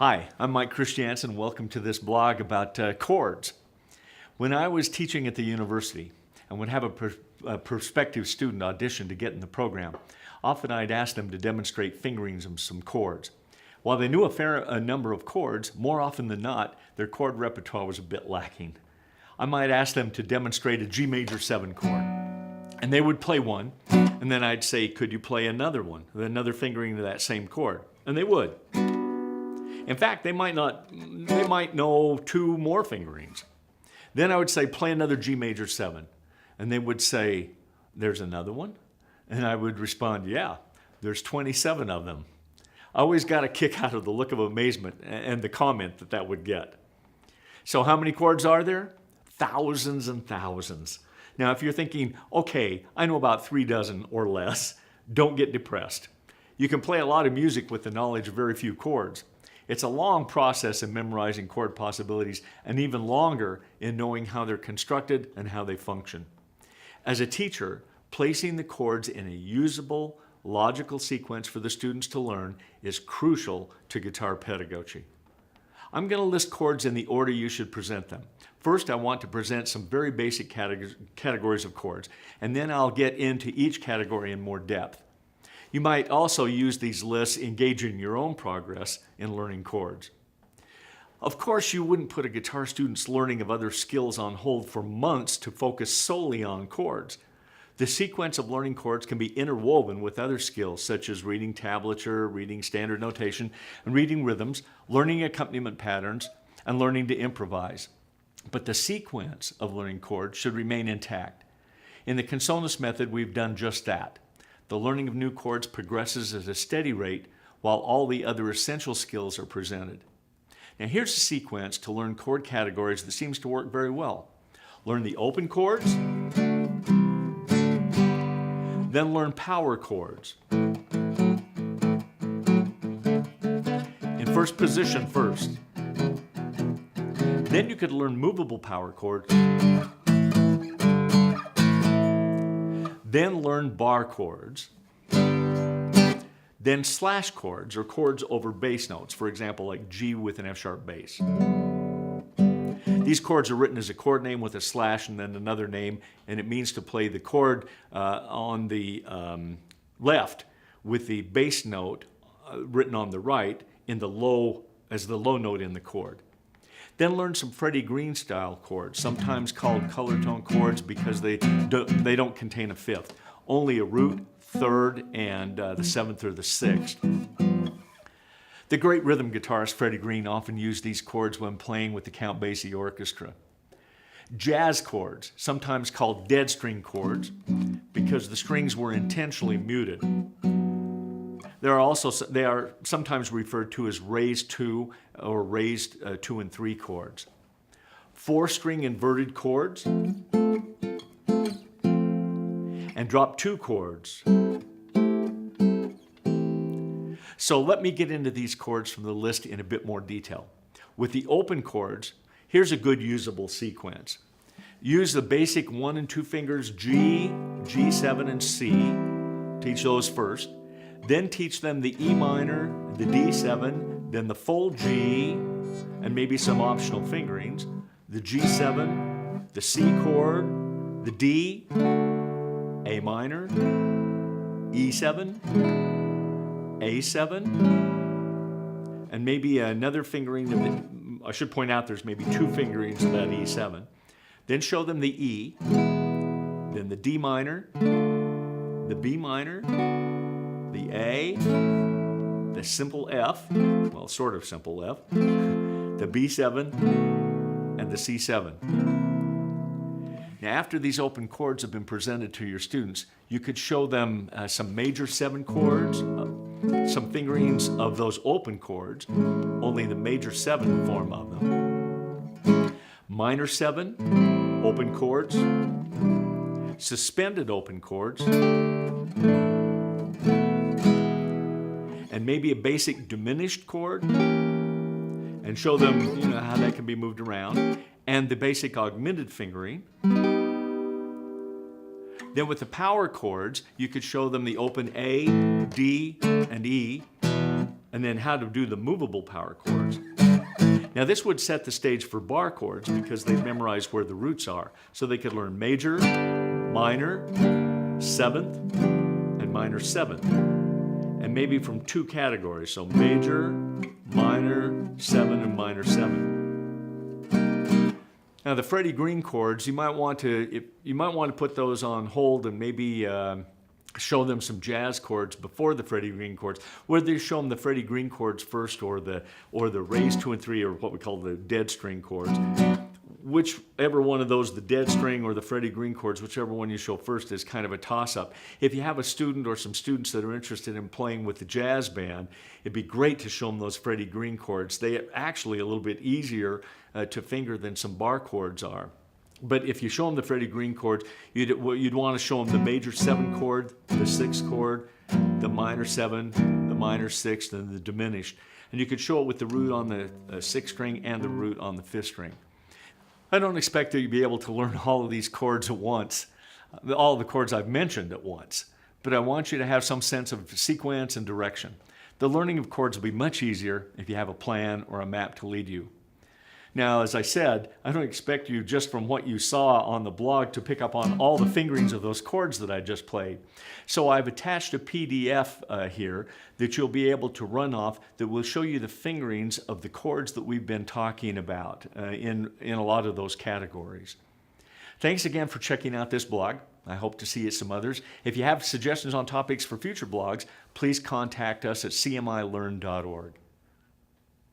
Hi, I'm Mike Christiansen. Welcome to this blog about chords. When I was teaching at the university and would have a prospective student audition to get in the program, often I'd ask them to demonstrate fingerings of some chords. While they knew a number of chords, more often than not, their chord repertoire was a bit lacking. I might ask them to demonstrate a G major 7 chord, and they would play one, and then I'd say, could you play another one, another fingering of that same chord? And they would. In fact, they might know 2 more fingerings. Then I would say, play another G major 7. And they would say, there's another one? And I would respond, yeah, there's 27 of them. I always got a kick out of the look of amazement and the comment that would get. So how many chords are there? Thousands and thousands. Now, if you're thinking, okay, I know about 3 dozen or less, don't get depressed. You can play a lot of music with the knowledge of very few chords. It's a long process in memorizing chord possibilities and even longer in knowing how they're constructed and how they function. As a teacher, placing the chords in a usable, logical sequence for the students to learn is crucial to guitar pedagogy. I'm going to list chords in the order you should present them. First, I want to present some very basic categories of chords, and then I'll get into each category in more depth. You might also use these lists engaging your own progress in learning chords. Of course, you wouldn't put a guitar student's learning of other skills on hold for months to focus solely on chords. The sequence of learning chords can be interwoven with other skills such as reading tablature, reading standard notation, and reading rhythms, learning accompaniment patterns, and learning to improvise. But the sequence of learning chords should remain intact. In the Consonus method, we've done just that. The learning of new chords progresses at a steady rate while all the other essential skills are presented. Now here's a sequence to learn chord categories that seems to work very well. Learn the open chords, then learn power chords. In first position first. Then you could learn movable power chords. Then learn bar chords. Then slash chords, or chords over bass notes, for example, like G with an F-sharp bass. These chords are written as a chord name with a slash and then another name, and it means to play the chord on the left with the bass note written on the right in the low, as the low note in the chord. Then learn some Freddie Green style chords, sometimes called color tone chords because they don't contain a fifth, only a root, third, and the 7th or the 6th. The great rhythm guitarist Freddie Green often used these chords when playing with the Count Basie Orchestra. Jazz chords, sometimes called dead string chords because the strings were intentionally muted. They are sometimes referred to as raised 2 or raised 2 and 3 chords. 4-string inverted chords and drop 2 chords. So let me get into these chords from the list in a bit more detail. With the open chords, here's a good usable sequence. Use the basic 1 and 2 fingers G, G7, and C. Teach those first. Then teach them the E minor, the D7, then the full G, and maybe some optional fingerings, the G7, the C chord, the D, A minor, E7, A7, and maybe another fingering of the, I should point out there's maybe 2 fingerings of that E7. Then show them the E, then the D minor, the B minor, the A, the simple F, well, sort of simple F, the B7, and the C7. Now, after these open chords have been presented to your students, you could show them some major 7 chords, some fingerings of those open chords, only the major 7 form of them. Minor 7, open chords, suspended open chords, and maybe a basic diminished chord, and show them how that can be moved around, and the basic augmented fingering. Then with the power chords, you could show them the open A, D, and E, and then how to do the movable power chords. Now this would set the stage for bar chords because they've memorized where the roots are. So they could learn major, minor, seventh, and minor seventh. And maybe from two categories, so major, minor, seven, and minor seven. Now the Freddie Green chords, you might want to put those on hold and maybe show them some jazz chords before the Freddie Green chords. Whether you show them the Freddie Green chords first or the raised 2 and 3 or what we call the dead string chords. Whichever one of those, the dead string or the Freddie Green chords, whichever one you show first is kind of a toss-up. If you have a student or some students that are interested in playing with the jazz band, it'd be great to show them those Freddie Green chords. They are actually a little bit easier to finger than some bar chords are. But if you show them the Freddie Green chords, you'd want to show them the major 7 chord, the 6 chord, the minor 7, the minor 6, and the diminished. And you could show it with the root on the 6th string and the root on the 5th string. I don't expect that you'll be able to learn all of these chords at once, all of the chords I've mentioned at once, but I want you to have some sense of sequence and direction. The learning of chords will be much easier if you have a plan or a map to lead you. Now, as I said, I don't expect you just from what you saw on the blog to pick up on all the fingerings of those chords that I just played. So I've attached a PDF here that you'll be able to run off that will show you the fingerings of the chords that we've been talking about in a lot of those categories. Thanks again for checking out this blog. I hope to see you at some others. If you have suggestions on topics for future blogs, please contact us at cmilearn.org.